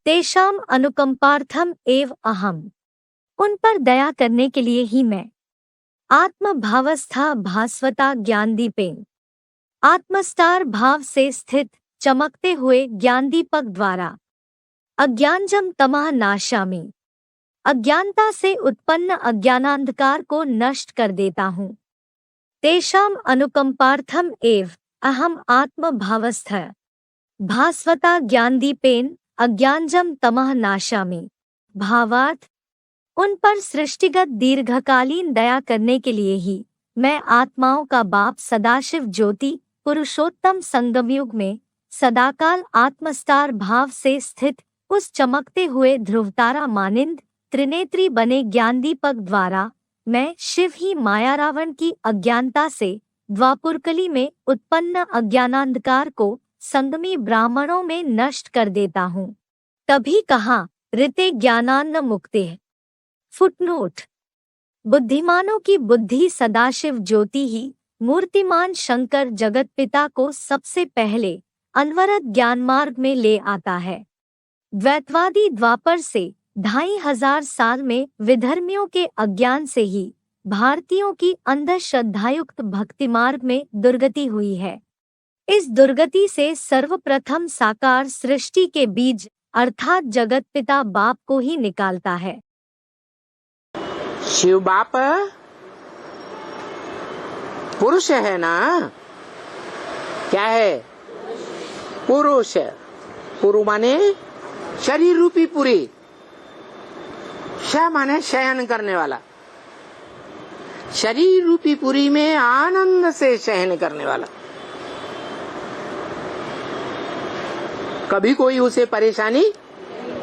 तेषाम अनुकंपार्थम एव अहम। उन पर दया करने के लिए ही मैं। आत्मभावस्था भास्वता ज्ञानदीपेन। आत्मस्तार भाव से स्थित चमकते हुए ज्ञानदीपक द्वारा। अज्ञानजम तमः नाशामि। अज्ञानता से उत्पन्न अज्ञानांधकार को नष्ट कर देता हूँ। तेषाम अनुकंपार्थम एव अहम आत्मभावस्थ भास्वता ज्ञानदीपेन अज्ञानजम तमः नाशामि। भावार्थ, उन पर सृष्टिगत दीर्घकालीन दया करने के लिए ही मैं आत्माओं का बाप सदाशिव ज्योति पुरुषोत्तम संगमयुग में सदाकाल आत्मस्तार भाव से स्थित उस चमकते हुए ध्रुवतारा मानिंद त्रिनेत्री बने ज्ञानदीपक द्वारा मैं शिव ही माया रावण की अज्ञानता से द्वापुरकली में उत्पन्न अज्ञानांधकार को संगमी ब्राह्मणों में नष्ट कर देता हूँ। तभी कहा ऋते ज्ञानान्न मुक्ते। फुटनोट: बुद्धिमानों की बुद्धि सदाशिव ज्योति ही मूर्तिमान शंकर जगतपिता को सबसे पहले अनवरत ज्ञान मार्ग में ले आता है। द्वैतवादी द्वापर से 2500 साल में विधर्मियों के अज्ञान से ही भारतीयों की अंधश्रद्धायुक्त भक्ति मार्ग में दुर्गति हुई है। इस दुर्गति से सर्वप्रथम साकार सृष्टि के बीज अर्थात जगतपिता बाप को ही निकालता है। शिव बाप पुरुष है ना? क्या है? पुरुष। पुरु माने शरीर रूपी पुरी। श माने शयन करने वाला। शरीर रूपी पुरी में आनंद से शयन करने वाला। कभी कोई उसे परेशानी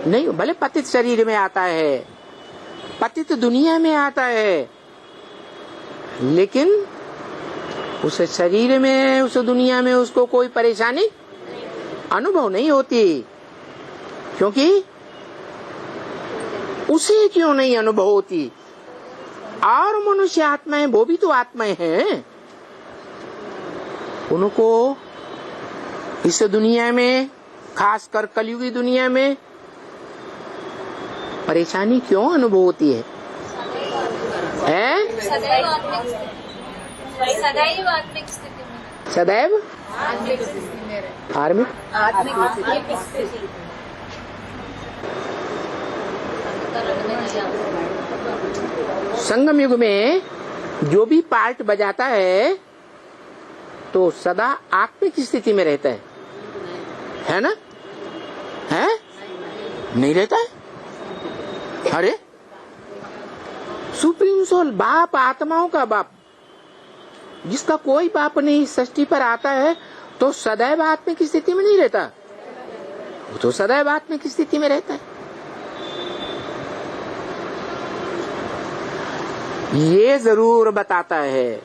नहीं। भले पतित शरीर में आता है, पतित दुनिया में आता है, लेकिन उस शरीर में उस दुनिया में उसको कोई परेशानी अनुभव नहीं होती। क्योंकि उसे क्यों नहीं अनुभव होती? और मनुष्य आत्माएं, वो भी तो आत्माएं हैं। उनको इस दुनिया में, खासकर कलयुगी दुनिया में परेशानी क्यों अनुभव होती है? सदैव आत्मिक स्थिति में। सदैव आत्मिक स्थिति में। आत्मिक स्थिति। संगम युग में जो भी पार्ट बजाता है तो सदा आत्मिक स्थिति में रहता है ना? है? नहीं रहता है? अरे सुप्रीम सोल बाप, आत्माओं का बाप, जिसका कोई बाप नहीं सृष्टि पर आता है तो सदैव आत्मिक स्थिति में नहीं रहता। वो तो सदैव आत्मिक स्थिति में रहता है। ये जरूर बताता है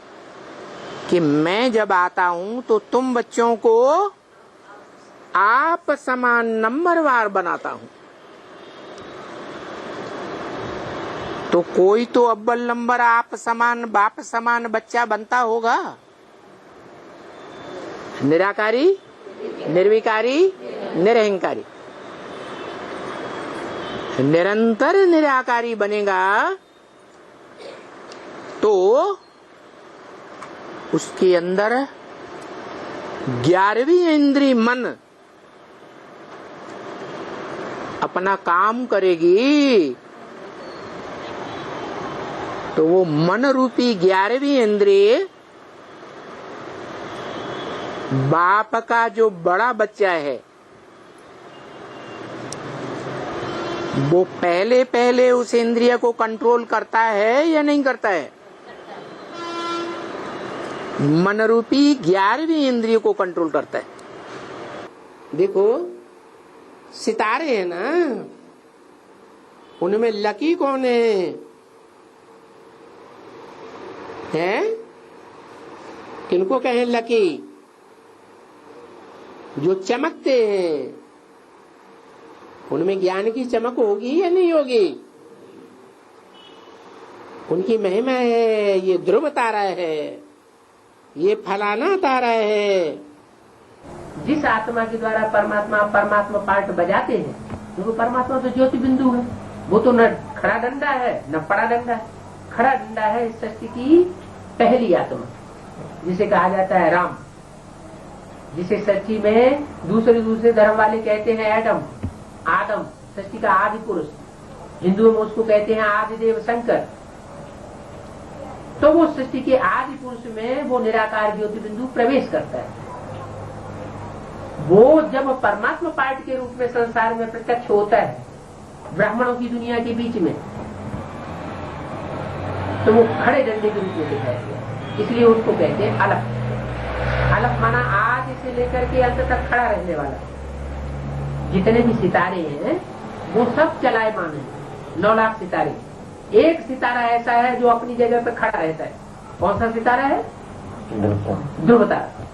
कि मैं जब आता हूं तो तुम बच्चों को आप समान नंबरवार बनाता हूं। तो कोई तो अव्वल नंबर आप समान बाप समान बच्चा बनता होगा। निराकारी, निर्विकारी, निरहंकारी। निरंतर निराकारी बनेगा तो उसके अंदर 11वीं इंद्रिय मन अपना काम करेगी। तो वो मन रूपी 11वीं इंद्रिय बाप का जो बड़ा बच्चा है वो पहले पहले उस इंद्रिय को कंट्रोल करता है या नहीं करता है? मन रूपी 11वीं इंद्रिय को कंट्रोल करता है। देखो सितारे हैं ना, उनमें लकी कौन है? किनको कहें लकी? जो चमकते हैं। उनमें ज्ञान की चमक होगी या नहीं होगी? उनकी महिमा है। ये ध्रुव तारा है, ये फलाना तारा है। जिस आत्मा के द्वारा परमात्मा पार्ट बजाते हैं क्योंकि परमात्मा तो ज्योति बिंदु है, वो तो न खड़ा डंडा है न पड़ा डंडा है। खड़ा डंडा है इस सृष्टि की पहली आत्मा, जिसे कहा जाता है राम, जिसे सृष्टि में दूसरे धर्म वाले कहते हैं एडम, आदम, सृष्टि का आदि पुरुष। हिंदुओं में उसको कहते हैं आदिदेव शंकर। तो वो सृष्टि के आदि पुरुष में वो निराकार ज्योति बिंदु प्रवेश करता है। वो जब परमात्मा पार्ट के रूप में संसार में प्रत्यक्ष होता है ब्राह्मणों की दुनिया के बीच में, तो वो खड़े डंडे के रूप में दिखाया गया, इसलिए उसको कहते हैं अलग। अलग माना आज से लेकर के अंत तक खड़ा रहने वाला। जितने भी सितारे हैं वो सब चलायमान है, 9 लाख सितारे। एक सितारा ऐसा है जो अपनी जगह पे खड़ा रहता है। कौन सा सितारा है? ध्रुव तारा।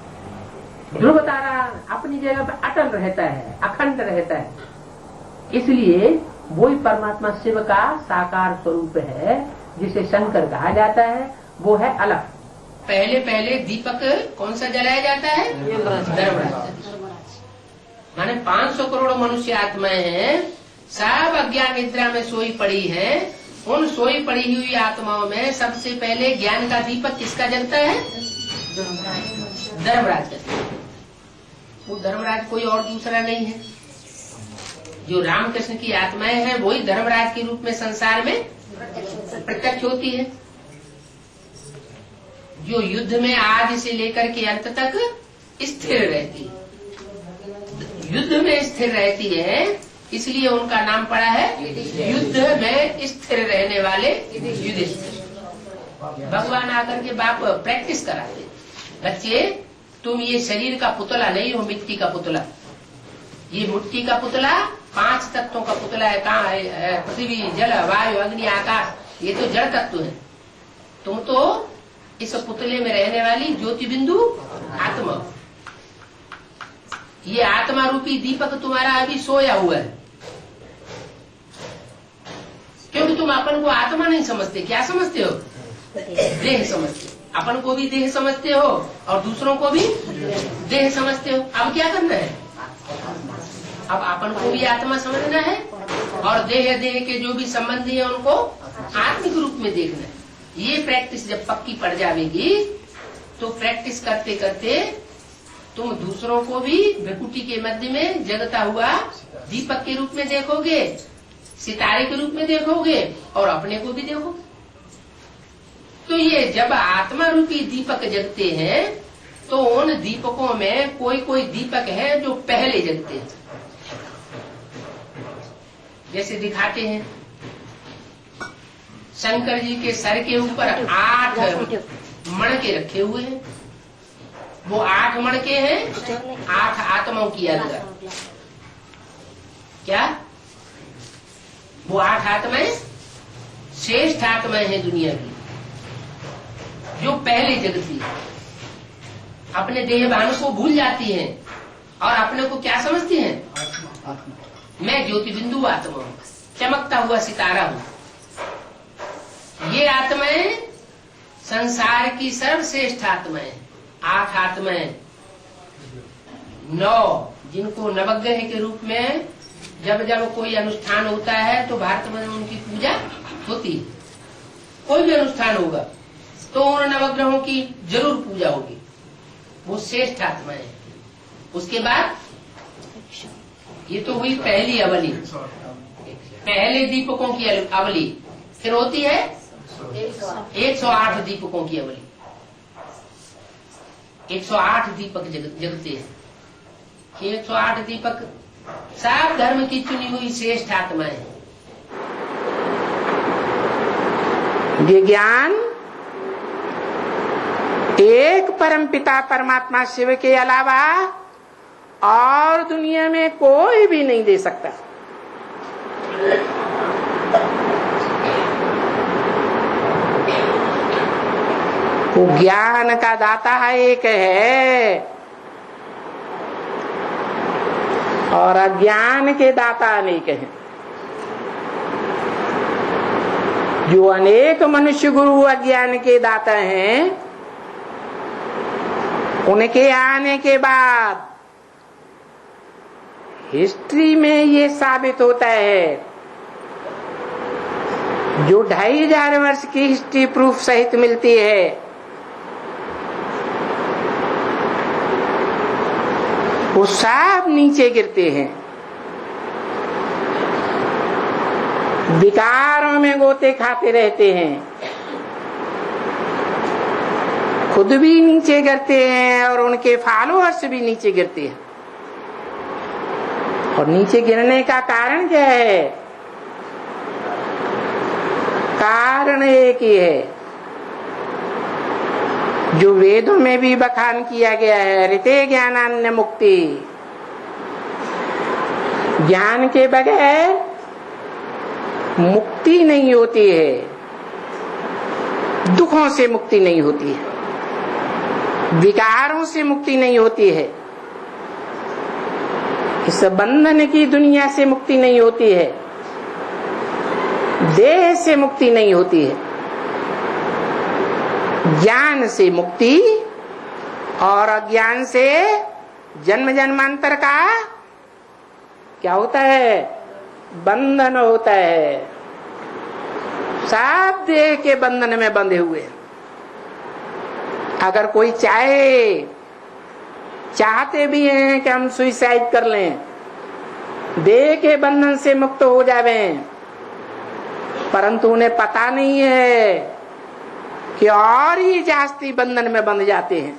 ध्रुव तारा अपनी जगह पे अटल रहता है, अखंड रहता है। इसलिए वही परमात्मा शिव का साकार स्वरूप है, जिसे शंकर कहा जाता है। वो है अलग। पहले दीपक कौन सा जलाया जाता है? धर्मराज। माने 500 करोड़ मनुष्य आत्माएं हैं, सब अज्ञान निद्रा में सोई पड़ी है। उन सोई पड़ी हुई आत्माओं में सबसे पहले ज्ञान का दीपक किसका जलता है? धर्मराज का। वो धर्मराज कोई और दूसरा नहीं है। जो रामकृष्ण की आत्माएं हैं वही धर्मराज के रूप में संसार में प्रत्यक्ष होती है। जो युद्ध में आदि से लेकर के अंत तक स्थिर रहती है, युद्ध में स्थिर रहती है, इसलिए उनका नाम पड़ा है युद्ध में स्थिर रहने वाले युधिष्ठिर। भगवान आकर के बाप प्रैक्टिस कराते, बच्चे तुम ये शरीर का पुतला नहीं हो, मिट्टी का पुतला। ये मिट्टी का पुतला 5 तत्वों का पुतला है। कहाँ है? पृथ्वी, जल, वायु, अग्नि, आकाश। ये तो जड़ तत्व है। तुम तो इस पुतले में रहने वाली ज्योति बिंदु आत्मा। ये आत्मा रूपी दीपक तुम्हारा अभी सोया हुआ है, क्योंकि तुम अपन को आत्मा नहीं समझते। क्या समझते हो? देह समझते हो। अपन को भी देह समझते हो और दूसरों को भी देह समझते हो। अब क्या करना है? अब अपन को भी आत्मा समझना है और देह के जो भी संबंधी है उनको आत्मिक रूप में देखना है। ये प्रैक्टिस जब पक्की पड़ जाएगी तो प्रैक्टिस करते करते तुम दूसरों को भी भ्रकुटी के मध्य में जगता हुआ दीपक के रूप में देखोगे, सितारे के रूप में देखोगे और अपने को भी देखोगे। तो ये जब आत्मा रूपी दीपक जगते हैं तो उन दीपकों में कोई दीपक है जो पहले जगते हैं। जैसे दिखाते हैं शंकर जी के सर के ऊपर 8 मणके रखे हुए हैं। वो 8 मणके हैं 8 आत्माओं की यादगार। क्या वो 8 आत्माएं श्रेष्ठ आत्माएं हैं दुनिया की, जो पहले जगती है, अपने देहभान को भूल जाती हैं और अपने को क्या समझती हैं? मैं ज्योति बिंदु आत्मा हूँ, चमकता हुआ सितारा हूँ। ये आत्माएं संसार की सर्वश्रेष्ठ आत्माएं, 8 आत्माएं, 9 जिनको नवग्रह के रूप में जब जब कोई अनुष्ठान होता है तो भारत में उनकी पूजा होती है। कोई भी अनुष्ठान होगा तो उन नवग्रहों की जरूर पूजा होगी। वो श्रेष्ठ आत्माएं। उसके बाद ये तो हुई पहली अवली, पहले दीपकों की अवली। फिर होती है 108 दीपकों की अवली। 108 दीपक जगते हैं। 108 दीपक सब धर्म की चुनी हुई श्रेष्ठ आत्माएं। ये ज्ञान एक परमपिता परमात्मा शिव के अलावा और दुनिया में कोई भी नहीं दे सकता। वो ज्ञान का दाता एक है और अज्ञान के दाता अनेक हैं। जो अनेक मनुष्य गुरु अज्ञान के दाता हैं, उनके आने के बाद हिस्ट्री में ये साबित होता है, जो 2500 वर्ष की हिस्ट्री प्रूफ सहित मिलती है, वो सब नीचे गिरते हैं, विकारों में गोते खाते रहते हैं, खुद भी नीचे गिरते हैं और उनके फॉलोअर्स भी नीचे गिरते हैं। और नीचे गिरने का कारण क्या है? कारण एक ही है, जो वेदों में भी बखान किया गया है, ऋते ज्ञानान्य मुक्ति। ज्ञान के बगैर मुक्ति नहीं होती है, दुखों से मुक्ति नहीं होती है, विकारों से मुक्ति नहीं होती है, इस बंधन की दुनिया से मुक्ति नहीं होती है, देह से मुक्ति नहीं होती है। ज्ञान से मुक्ति और अज्ञान से जन्म जन्मांतर का क्या होता है? बंधन होता है। सब देह के बंधन में बंधे हुए हैं। अगर कोई चाहते भी हैं कि हम सुइसाइड कर लें, देह के बंधन से मुक्त हो जावें, परंतु उन्हें पता नहीं है कि और ही जास्ती बंधन में बंध जाते हैं।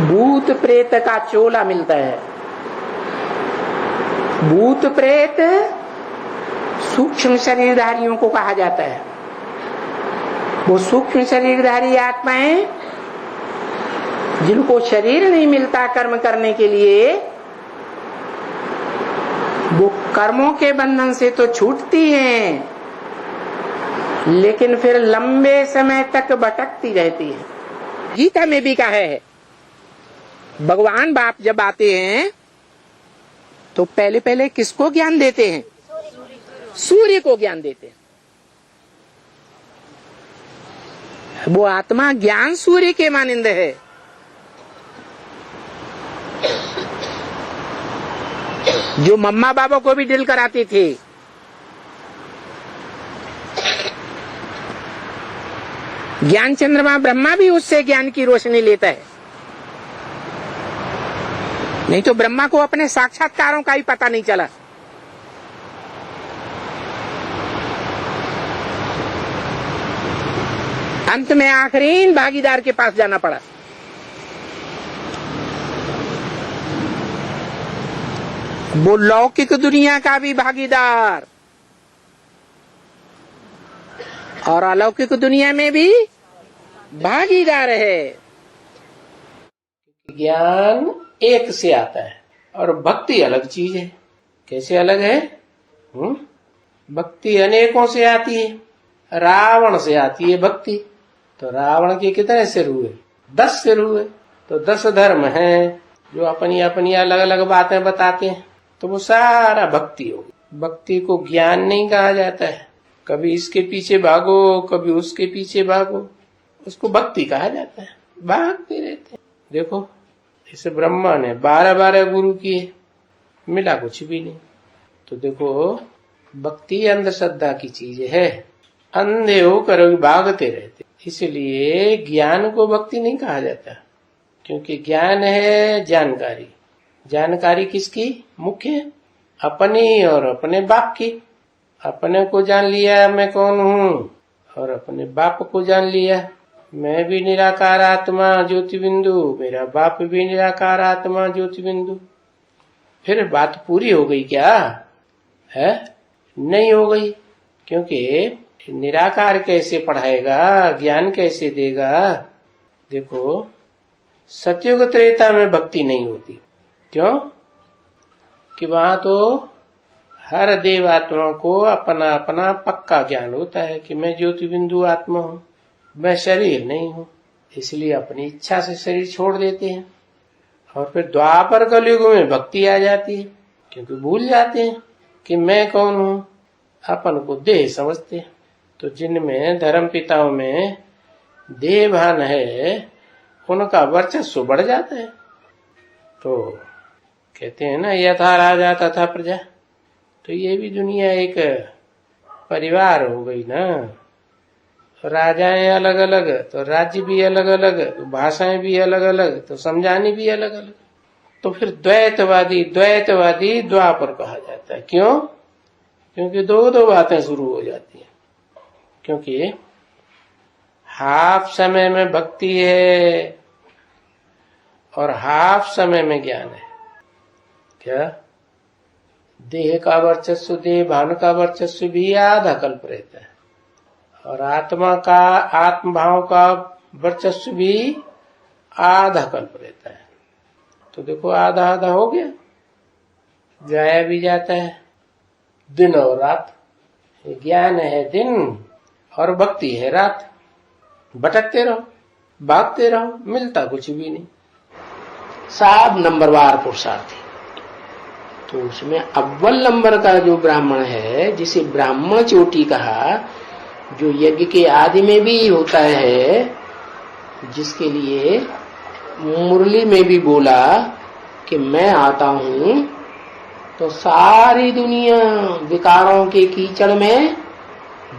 भूत प्रेत का चोला मिलता है। भूत प्रेत सूक्ष्म शरीरधारियों को कहा जाता है। वो सूक्ष्म शरीरधारी आत्माएं जिनको शरीर नहीं मिलता कर्म करने के लिए, वो कर्मों के बंधन से तो छूटती हैं, लेकिन फिर लंबे समय तक भटकती रहती है। गीता में भी कहा है, भगवान बाप जब आते हैं तो पहले पहले किसको ज्ञान देते हैं? सूर्य को ज्ञान देते हैं। वो आत्मा ज्ञान सूर्य के मानिंद है। जो मम्मा बाबा को भी दिल कराती थी, ज्ञान चंद्रमा ब्रह्मा भी उससे ज्ञान की रोशनी लेता है। नहीं तो ब्रह्मा को अपने साक्षात्कारों का ही पता नहीं चला। अंत में आखिरी भागीदार के पास जाना पड़ा। वो लौकिक दुनिया का भी भागीदार और अलौकिक दुनिया में भी भागीदार है। ज्ञान एक से आता है और भक्ति अलग चीज है। कैसे अलग है? भक्ति अनेकों से आती है। रावण से आती है भक्ति। तो रावण के कितने सिर हुए? 10 सिर हुए। तो 10 धर्म हैं जो अपनी अपनी अलग अलग बातें बताते हैं। तो वो सारा भक्ति होगी। भक्ति को ज्ञान नहीं कहा जाता है। कभी इसके पीछे भागो, कभी उसके पीछे भागो, उसको भक्ति कहा जाता है। भागते रहते हैं। देखो, इस ब्रह्मा ने 12 गुरु किए, मिला कुछ भी नहीं। तो देखो, भक्ति अंधश्रद्धा की चीज है। अंधे होकर भागते रहते। इसलिए ज्ञान को भक्ति नहीं कहा जाता, क्योंकि ज्ञान है जानकारी। जानकारी किसकी? मुख्य अपनी और अपने बाप की। अपने को जान लिया मैं कौन हूँ, और अपने बाप को जान लिया मैं भी निराकार आत्मा ज्योति बिंदु, मेरा बाप भी निराकार आत्मा ज्योति बिंदु। फिर बात पूरी हो गई क्या? है नहीं हो गई, क्योंकि निराकार कैसे पढ़ाएगा, ज्ञान कैसे देगा? देखो, सतयुग त्रेता में भक्ति नहीं होती। क्यों? कि वहां तो हर देवात्मा को अपना अपना पक्का ज्ञान होता है कि मैं ज्योति बिंदु आत्मा हूँ, मैं शरीर नहीं हूँ। इसलिए अपनी इच्छा से शरीर छोड़ देते हैं। और फिर द्वापर कलयुग में भक्ति आ जाती है, क्योंकि भूल जाते हैं कि मैं कौन हूँ, अपन को देह समझते हैं। तो जिनमें धर्म पिताओं में देह भान है, उनका वर्चस्व बढ़ जाता है। तो कहते हैं ना, यथा राजा तथा प्रजा। तो ये भी दुनिया एक परिवार हो गई ना। राजाएं अलग अलग, तो राज्य भी अलग अलग, तो भाषाएं भी अलग अलग, तो समझानी भी अलग अलग। तो फिर द्वैतवादी द्वैतवादी द्वापर कहा जाता है। क्यों? क्योंकि दो दो बातें शुरू हो जाती हैं। क्योंकि हाफ समय में भक्ति है और हाफ समय में ज्ञान है। क्या? देह का वर्चस्व, देह भान का वर्चस्व भी आधा कल्प रहता है, और आत्मा का, आत्म भाव का वर्चस्व भी आधा कल्प रहता है। तो देखो आधा आधा हो गया, गाया भी जाता है दिन और रात। ज्ञान है दिन और भक्ति है रात। भटकते रहो, भागते रहो, मिलता कुछ भी नहीं। सब नंबरवार पुरुषार्थी। तो उसमें अव्वल नंबर का जो ब्राह्मण है, जिसे ब्राह्मण चोटी कहा, जो यज्ञ के आदि में भी होता है, जिसके लिए मुरली में भी बोला कि मैं आता हूं, तो सारी दुनिया विकारों के कीचड़ में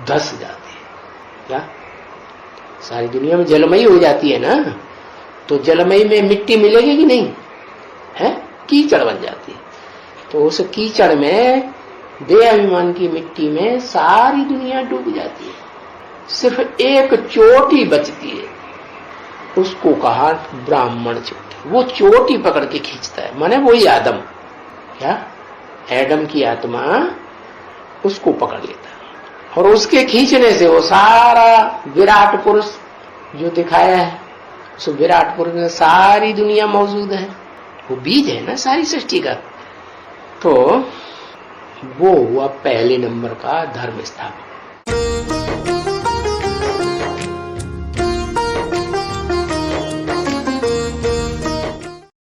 धस जाती है। क्या? सारी दुनिया में जलमयी हो जाती है ना। तो जलमयी में मिट्टी मिलेगी कि नहीं है? कीचड़ बन जाती है। तो उस कीचड़ में, देह अभिमान की मिट्टी में सारी दुनिया डूब जाती है। सिर्फ एक चोटी बचती है, उसको कहा ब्राह्मण चोटी। वो चोटी पकड़ के खींचता है, माने वही आदम। क्या? एडम की आत्मा उसको पकड़ लेता है, और उसके खींचने से वो सारा विराट पुरुष जो दिखाया है, उस विराट पुरुष में सारी दुनिया मौजूद है। वो बीज है ना सारी सृष्टि का। तो वो हुआ पहले नंबर का धर्म स्थापक।